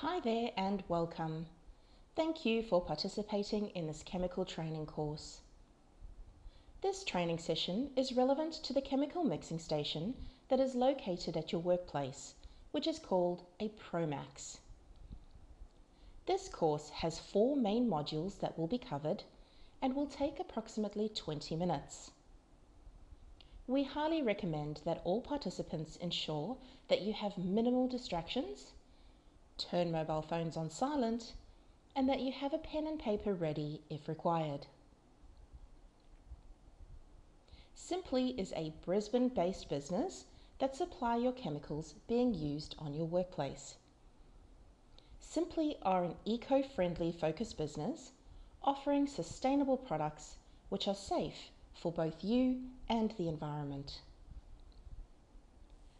Hi there and welcome. Thank you for participating in this chemical training course. This training session is relevant to the chemical mixing station that is located at your workplace, which is called a Promax. This course has 4 main modules that will be covered and will take approximately 20 minutes. We highly recommend that all participants ensure that you have minimal distractions, turn mobile phones on silent, and that you have a pen and paper ready if required. Symplee is a Brisbane-based business that supply your chemicals being used on your workplace. Symplee are an eco-friendly focused business offering sustainable products which are safe for both you and the environment.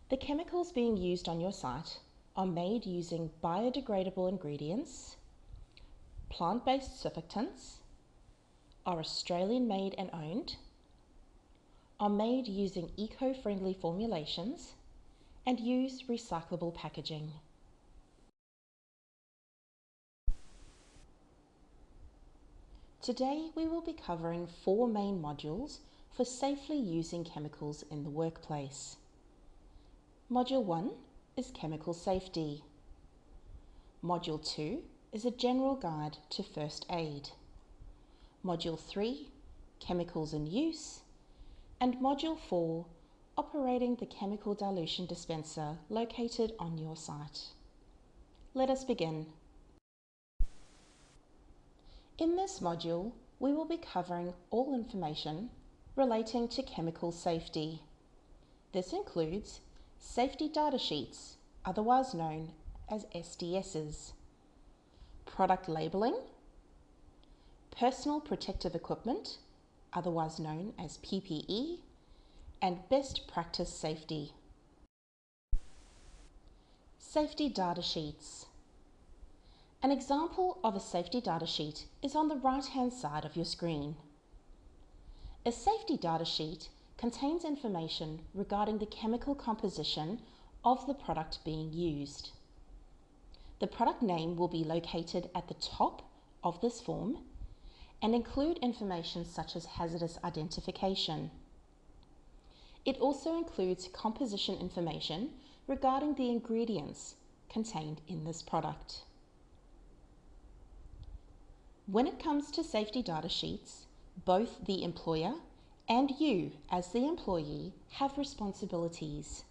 The chemicals being used on your site are made using biodegradable ingredients, plant-based surfactants, are Australian made and owned, are made using eco-friendly formulations, and use recyclable packaging. Today we will be covering 4 main modules for safely using chemicals in the workplace. Module 1 is chemical safety. Module 2 is a general guide to first aid. Module 3, chemicals in use. And Module 4, operating the chemical dilution dispenser located on your site. Let us begin. In this module, we will be covering all information relating to chemical safety. This includes safety data sheets, otherwise known as SDSs, product labelling, personal protective equipment, otherwise known as PPE, and best practice safety. Safety data sheets. An example of a safety data sheet is on the right-hand side of your screen. A safety data sheet contains information regarding the chemical composition of the product being used. The product name will be located at the top of this form and include information such as hazardous identification. It also includes composition information regarding the ingredients contained in this product. When it comes to safety data sheets, both the employer and you as the employee have responsibilities.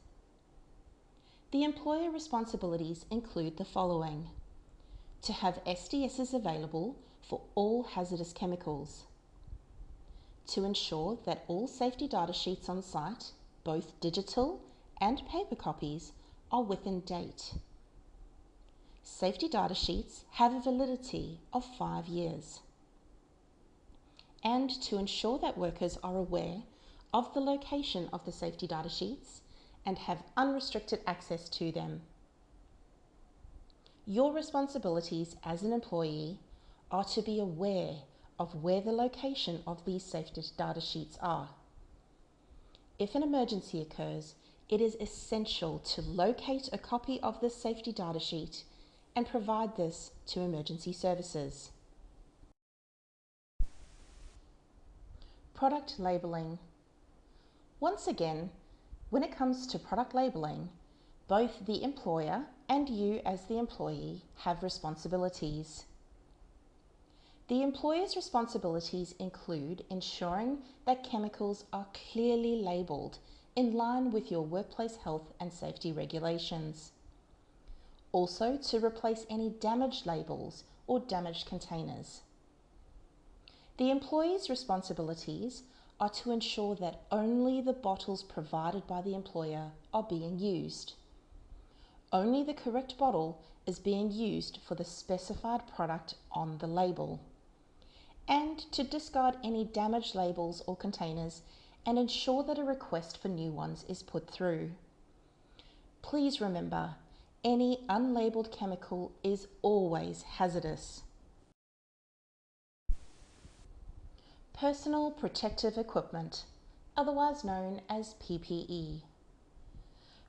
The employer responsibilities include the following: to have SDSs available for all hazardous chemicals, to ensure that all safety data sheets on site, both digital and paper copies, are within date. Safety data sheets have a validity of 5 years. And to ensure that workers are aware of the location of the safety data sheets and have unrestricted access to them. Your responsibilities as an employee are to be aware of where the location of these safety data sheets are. If an emergency occurs, it is essential to locate a copy of this safety data sheet and provide this to emergency services. Product labelling. Once again, when it comes to product labelling, both the employer and you as the employee have responsibilities. The employer's responsibilities include ensuring that chemicals are clearly labelled in line with your workplace health and safety regulations. Also, to replace any damaged labels or damaged containers. The employee's responsibilities are to ensure that only the bottles provided by the employer are being used. Only the correct bottle is being used for the specified product on the label. And to discard any damaged labels or containers and ensure that a request for new ones is put through. Please remember, any unlabeled chemical is always hazardous. Personal protective equipment, otherwise known as PPE.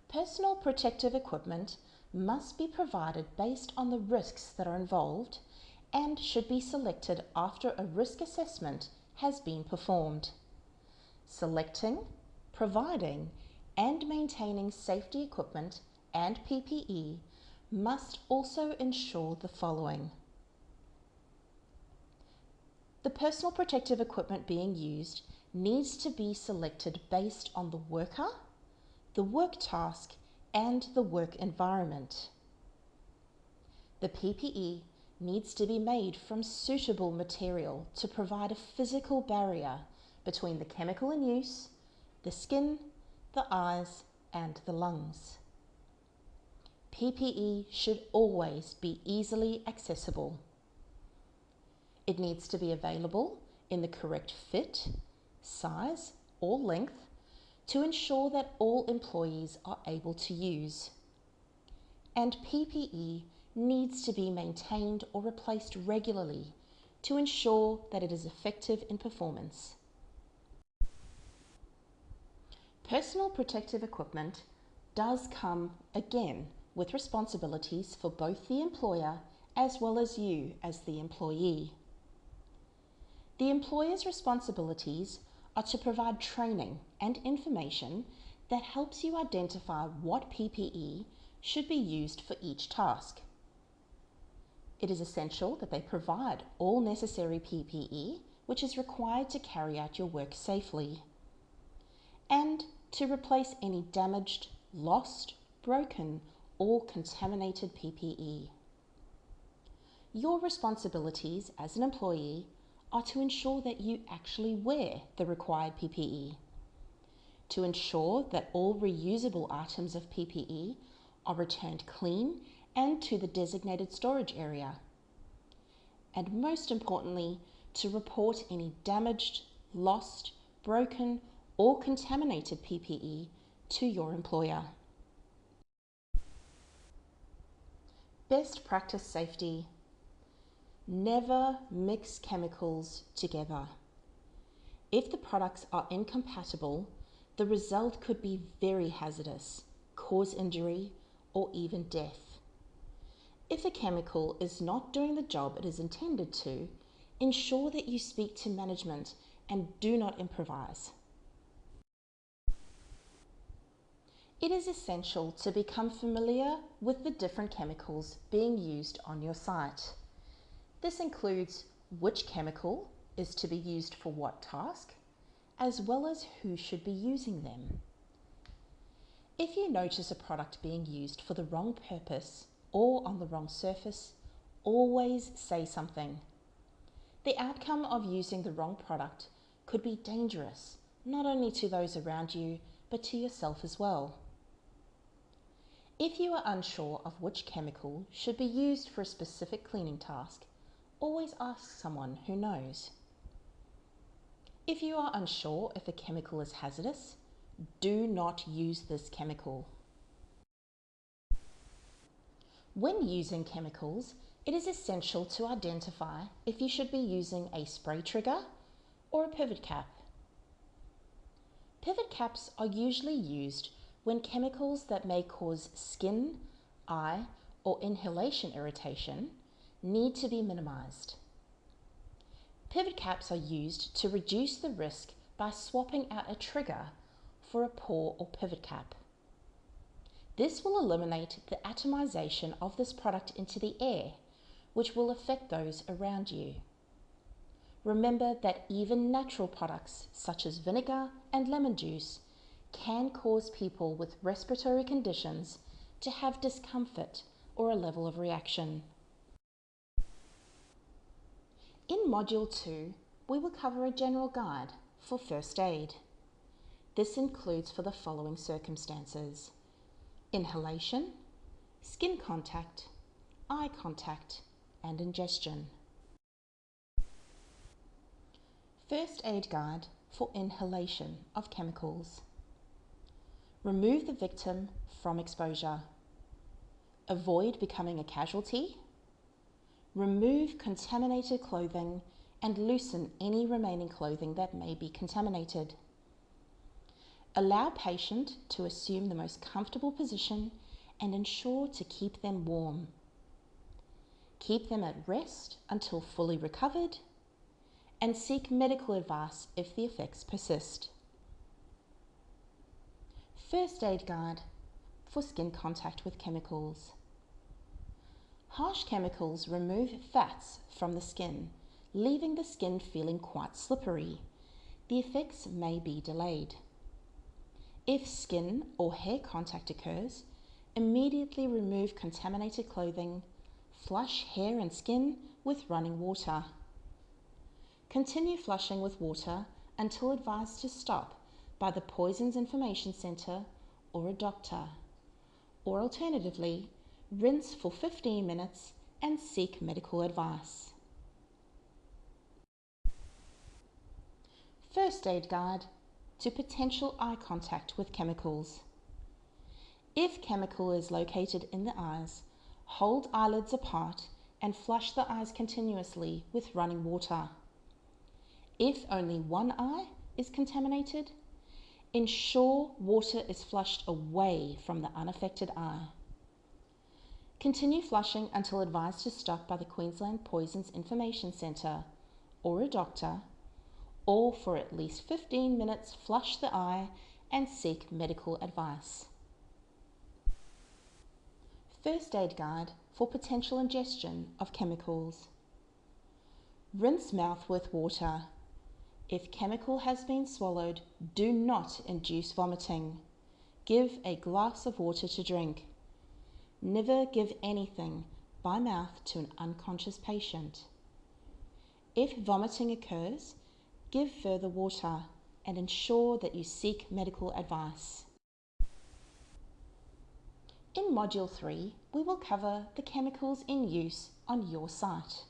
Personal protective equipment must be provided based on the risks that are involved and should be selected after a risk assessment has been performed. Selecting, providing, and maintaining safety equipment and PPE must also ensure the following. The personal protective equipment being used needs to be selected based on the worker, the work task, and the work environment. The PPE needs to be made from suitable material to provide a physical barrier between the chemical in use, the skin, the eyes, and the lungs. PPE should always be easily accessible. It needs to be available in the correct fit, size, or length to ensure that all employees are able to use. And PPE needs to be maintained or replaced regularly to ensure that it is effective in performance. Personal protective equipment does come again with responsibilities for both the employer as well as you as the employee. The employer's responsibilities are to provide training and information that helps you identify what PPE should be used for each task. It is essential that they provide all necessary PPE which is required to carry out your work safely, and to replace any damaged, lost, broken, or contaminated PPE. Your responsibilities as an employee are to ensure that you actually wear the required PPE, to ensure that all reusable items of PPE are returned clean and to the designated storage area, and most importantly, to report any damaged, lost, broken, or contaminated PPE to your employer. Best practice safety. Never mix chemicals together. If the products are incompatible, the result could be very hazardous, cause injury, or even death. If a chemical is not doing the job it is intended to, ensure that you speak to management and do not improvise. It is essential to become familiar with the different chemicals being used on your site. This includes which chemical is to be used for what task, as well as who should be using them. If you notice a product being used for the wrong purpose or on the wrong surface, always say something. The outcome of using the wrong product could be dangerous, not only to those around you, but to yourself as well. If you are unsure of which chemical should be used for a specific cleaning task, always ask someone who knows. If you are unsure if a chemical is hazardous, do not use this chemical. When using chemicals, it is essential to identify if you should be using a spray trigger or a pivot cap. Pivot caps are usually used when chemicals that may cause skin, eye, or inhalation irritation need to be minimized. Pivot caps are used to reduce the risk by swapping out a trigger for a pour or pivot cap. This will eliminate the atomization of this product into the air, which will affect those around you. Remember that even natural products such as vinegar and lemon juice can cause people with respiratory conditions to have discomfort or a level of reaction. In Module 2, we will cover a general guide for first aid. This includes for the following circumstances: inhalation, skin contact, eye contact, and ingestion. First aid guide for inhalation of chemicals. Remove the victim from exposure. Avoid becoming a casualty. Remove contaminated clothing and loosen any remaining clothing that may be contaminated. Allow patient to assume the most comfortable position and ensure to keep them warm. Keep them at rest until fully recovered, and seek medical advice if the effects persist. First aid guide for skin contact with chemicals. Harsh chemicals remove fats from the skin, leaving the skin feeling quite slippery. The effects may be delayed. If skin or hair contact occurs, immediately remove contaminated clothing. Flush hair and skin with running water. Continue flushing with water until advised to stop by the Poisons Information Centre or a doctor. Or alternatively, rinse for 15 minutes and seek medical advice. First aid guide to potential eye contact with chemicals. If chemical is located in the eyes, hold eyelids apart and flush the eyes continuously with running water. If only one eye is contaminated, ensure water is flushed away from the unaffected eye. Continue flushing until advised to stop by the Queensland Poisons Information Centre or a doctor, or for at least 15 minutes flush the eye and seek medical advice. First aid guide for potential ingestion of chemicals. Rinse mouth with water. If chemical has been swallowed, do not induce vomiting. Give a glass of water to drink. Never give anything by mouth to an unconscious patient. If vomiting occurs, give further water and ensure that you seek medical advice. In Module 3, we will cover the chemicals in use on your site.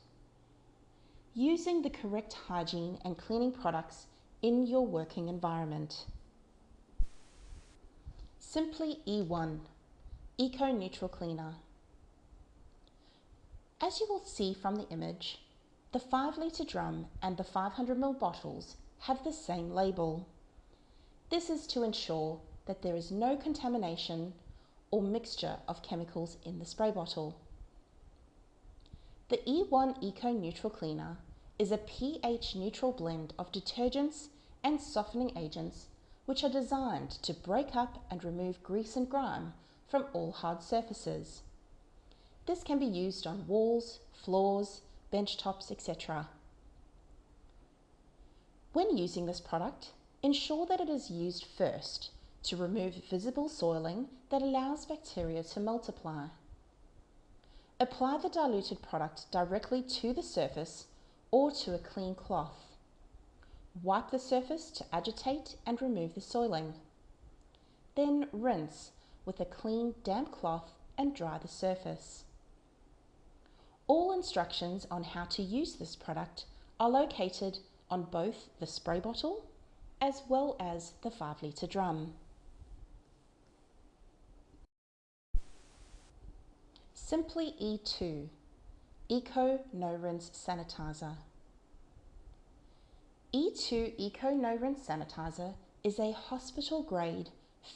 Using the correct hygiene and cleaning products in your working environment. Symplee E1 Eco-Neutral Cleaner. As you will see from the image, the 5-litre drum and the 500ml bottles have the same label. This is to ensure that there is no contamination or mixture of chemicals in the spray bottle. The E1 Eco-Neutral Cleaner is a pH-neutral blend of detergents and softening agents which are designed to break up and remove grease and grime from all hard surfaces. This can be used on walls, floors, bench tops, etc. When using this product, ensure that it is used first to remove visible soiling that allows bacteria to multiply. Apply the diluted product directly to the surface or to a clean cloth. Wipe the surface to agitate and remove the soiling. Then rinse with a clean, damp cloth and dry the surface. All instructions on how to use this product are located on both the spray bottle as well as the 5-litre drum. Symplee E2 Eco No Rinse Sanitizer. E2 Eco No Rinse Sanitizer is a hospital-grade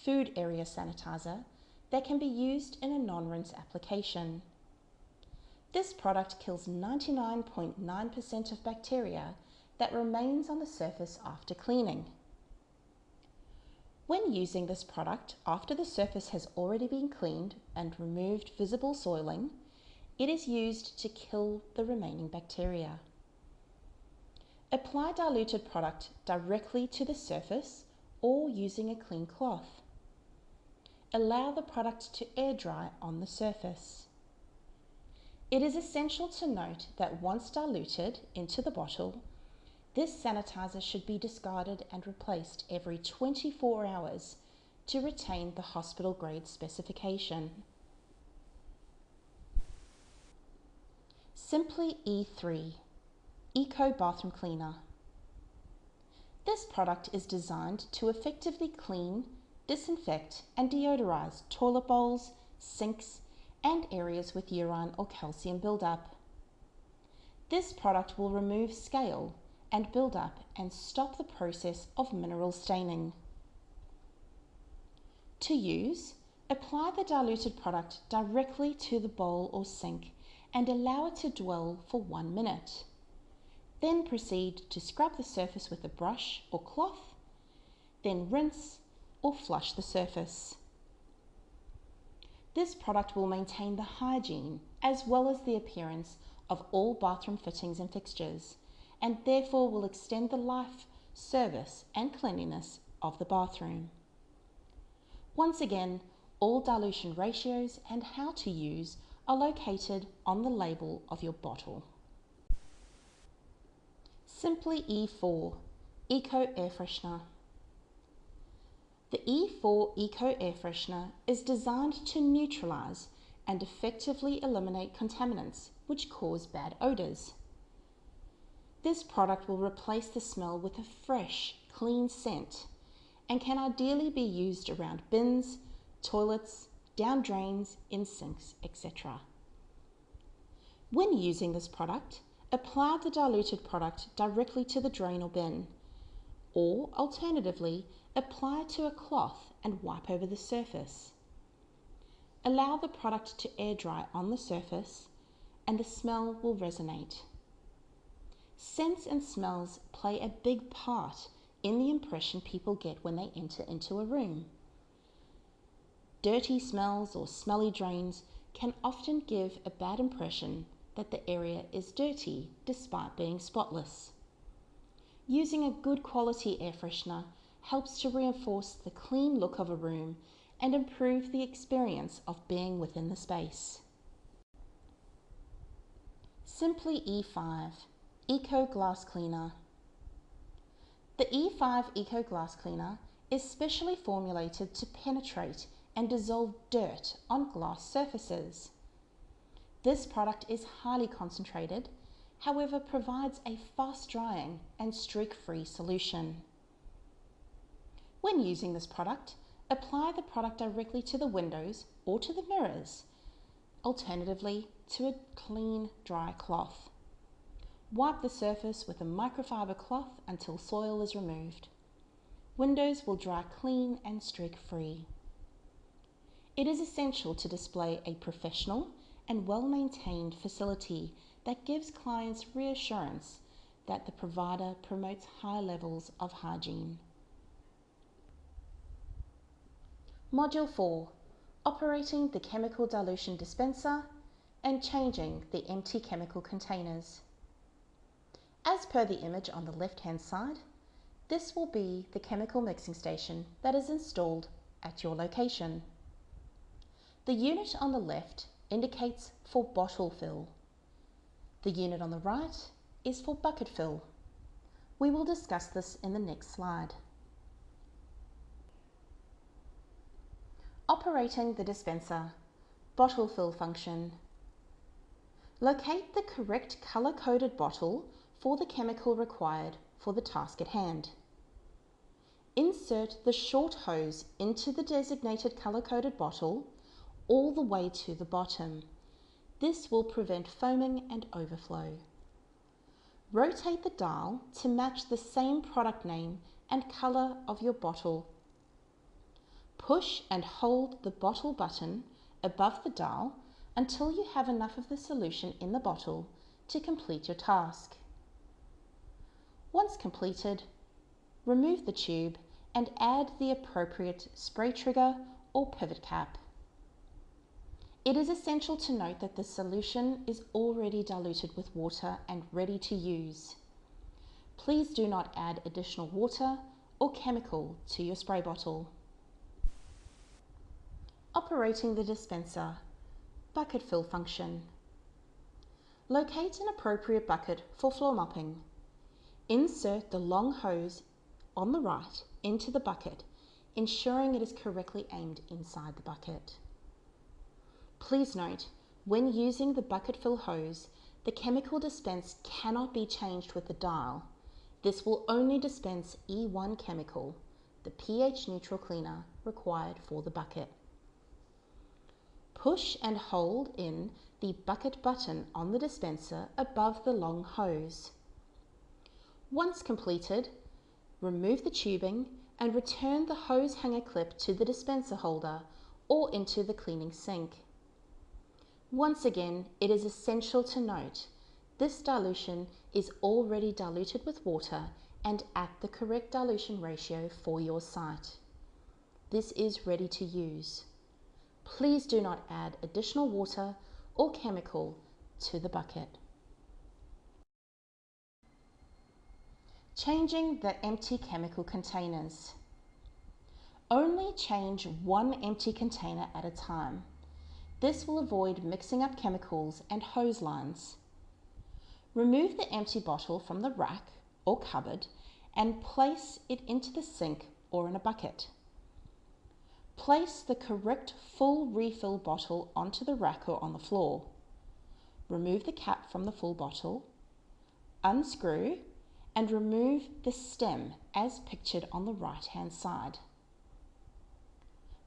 food area sanitizer that can be used in a non-rinse application. This product kills 99.9% of bacteria that remains on the surface after cleaning. When using this product after the surface has already been cleaned and removed visible soiling, it is used to kill the remaining bacteria. Apply diluted product directly to the surface or using a clean cloth. Allow the product to air dry on the surface. It is essential to note that once diluted into the bottle, this sanitizer should be discarded and replaced every 24 hours to retain the hospital grade specification. Symplee E3 Eco Bathroom Cleaner. This product is designed to effectively clean, disinfect and deodorize toilet bowls, sinks and areas with urine or calcium buildup. This product will remove scale and buildup and stop the process of mineral staining. To use, Apply the diluted product directly to the bowl or sink and allow it to dwell for 1 minute. Then proceed to scrub the surface with a brush or cloth, then rinse or flush the surface. This product will maintain the hygiene as well as the appearance of all bathroom fittings and fixtures, and therefore will extend the life, service and cleanliness of the bathroom. Once again, all dilution ratios and how to use are located on the label of your bottle. Symplee E4 Eco Air Freshener. The E4 Eco Air Freshener is designed to neutralise and effectively eliminate contaminants which cause bad odours. This product will replace the smell with a fresh, clean scent and can ideally be used around bins, toilets, down drains, in sinks, etc. When using this product, apply the diluted product directly to the drain or bin, or alternatively, apply it to a cloth and wipe over the surface. Allow the product to air dry on the surface and the smell will resonate. Scents and smells play a big part in the impression people get when they enter into a room. Dirty smells or smelly drains can often give a bad impression that the area is dirty despite being spotless. Using a good quality air freshener helps to reinforce the clean look of a room and improve the experience of being within the space. Symplee E5 Eco Glass Cleaner. The E5 Eco Glass Cleaner is specially formulated to penetrate and dissolve dirt on glass surfaces. This product is highly concentrated, however provides a fast drying and streak-free solution. When using this product, apply the product directly to the windows or to the mirrors, alternatively to a clean, dry cloth. Wipe the surface with a microfiber cloth until soil is removed. Windows will dry clean and streak-free. It is essential to display a professional and well-maintained facility that gives clients reassurance that the provider promotes high levels of hygiene. Module 4. Operating the chemical dilution dispenser and changing the empty chemical containers. As per the image on the left-hand side, this will be the chemical mixing station that is installed at your location. The unit on the left indicates for bottle fill. The unit on the right is for bucket fill. We will discuss this in the next slide. Operating the dispenser, bottle fill function. Locate the correct colour-coded bottle for the chemical required for the task at hand. Insert the short hose into the designated colour-coded bottle all the way to the bottom. This will prevent foaming and overflow. Rotate the dial to match the same product name and colour of your bottle. Push and hold the bottle button above the dial until you have enough of the solution in the bottle to complete your task. Once completed, remove the tube and add the appropriate spray trigger or pivot cap. It is essential to note that the solution is already diluted with water and ready to use. Please do not add additional water or chemical to your spray bottle. Operating the dispenser, bucket fill function. Locate an appropriate bucket for floor mopping. Insert the long hose on the right into the bucket, ensuring it is correctly aimed inside the bucket. Please note, when using the bucket fill hose, the chemical dispense cannot be changed with the dial. This will only dispense E1 chemical, the pH neutral cleaner required for the bucket. Push and hold in the bucket button on the dispenser above the long hose. Once completed, remove the tubing and return the hose hanger clip to the dispenser holder or into the cleaning sink. Once again, it is essential to note this dilution is already diluted with water and at the correct dilution ratio for your site. This is ready to use. Please do not add additional water or chemical to the bucket. Changing the empty chemical containers. Only change one empty container at a time. This will avoid mixing up chemicals and hose lines. Remove the empty bottle from the rack or cupboard and place it into the sink or in a bucket. Place the correct full refill bottle onto the rack or on the floor. Remove the cap from the full bottle, unscrew, and remove the stem as pictured on the right-hand side.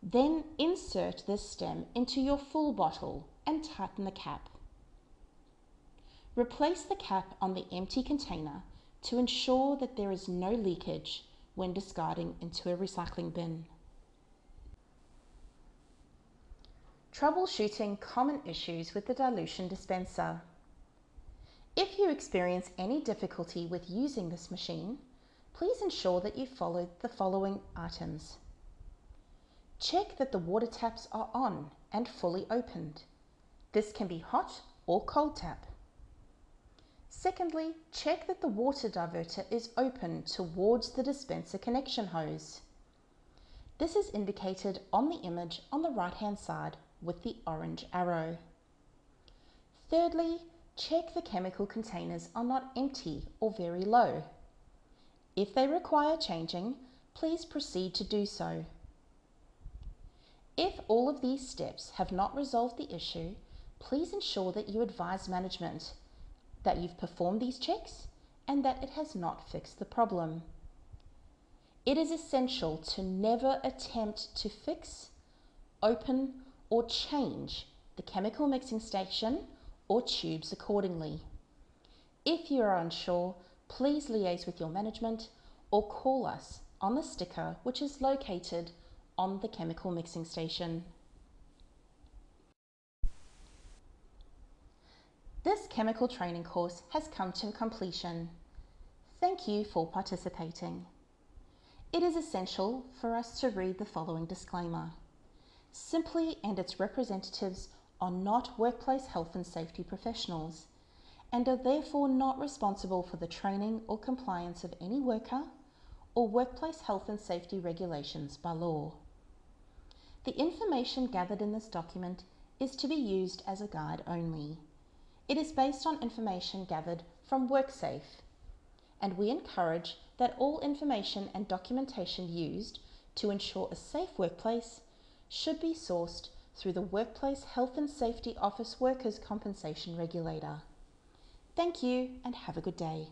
Then insert this stem into your full bottle and tighten the cap. Replace the cap on the empty container to ensure that there is no leakage when discarding into a recycling bin. Troubleshooting common issues with the dilution dispenser. If you experience any difficulty with using this machine, please ensure that you follow the following items. Check that the water taps are on and fully opened. This can be hot or cold tap. Secondly, check that the water diverter is open towards the dispenser connection hose. This is indicated on the image on the right-hand side with the orange arrow. Thirdly, check the chemical containers are not empty or very low. If they require changing, please proceed to do so. If all of these steps have not resolved the issue, please ensure that you advise management that you've performed these checks and that it has not fixed the problem. It is essential to never attempt to fix, open, or change the chemical mixing station or tubes accordingly. If you are unsure, please liaise with your management or call us on the sticker which is located on the chemical mixing station. This chemical training course has come to completion. Thank you for participating. It is essential for us to read the following disclaimer. Symplee and its representatives are not workplace health and safety professionals and are therefore not responsible for the training or compliance of any worker or workplace health and safety regulations by law. The information gathered in this document is to be used as a guide only. It is based on information gathered from WorkSafe, and we encourage that all information and documentation used to ensure a safe workplace should be sourced through the Workplace Health and Safety Office Workers' Compensation Regulator. Thank you and have a good day.